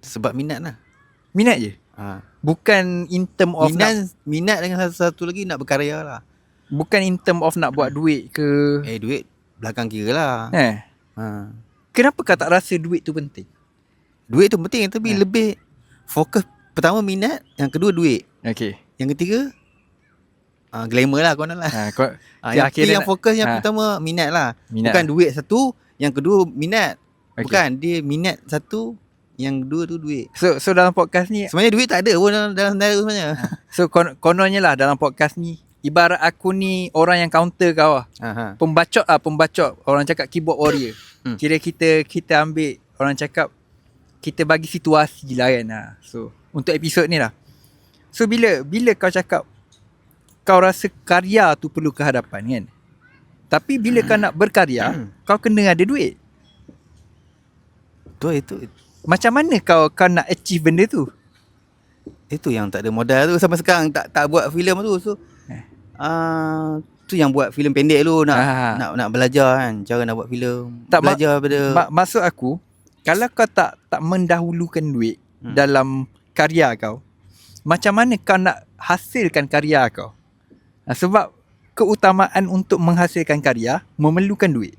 Sebab minat lah. Minat je. Bukan in term of minat dengan satu lagi nak berkarya lah. Bukan in term of nak buat duit ke. Duit belakang kira lah. Kenapa kau tak rasa duit tu penting? Duit tu penting tapi lebih fokus. Pertama minat, yang kedua duit. Okay. Yang ketiga glamour lah kau nak lah. Yang fokus yang pertama minat lah. Bukan duit satu, yang kedua minat. Bukan, dia minat satu, yang kedua tu duit. So dalam podcast ni sebenarnya duit tak ada pun dalam scenario sebenarnya. So kononnya lah dalam podcast ni, ibarat aku ni orang yang counter kau lah. Pembacot. Orang cakap keyboard warrior. Kira kita ambil, orang cakap kita bagi situasi lah kan. So untuk episod ni lah. So bila kau cakap kau rasa karya tu perlu kehadapan kan, tapi bila kau nak berkarya kau kena ada duit. Itu macam mana kau nak achieve benda tu? Itu yang tak ada modal tu. Sampai sekarang tak buat filem tu. So tu yang buat filem pendek dulu. Nak belajar kan cara nak buat filem. Belajar pada maksud aku, kalau kau tak mendahulukan duit dalam karya kau, macam mana kau nak hasilkan karya kau? Sebab keutamaan untuk menghasilkan karya memerlukan duit.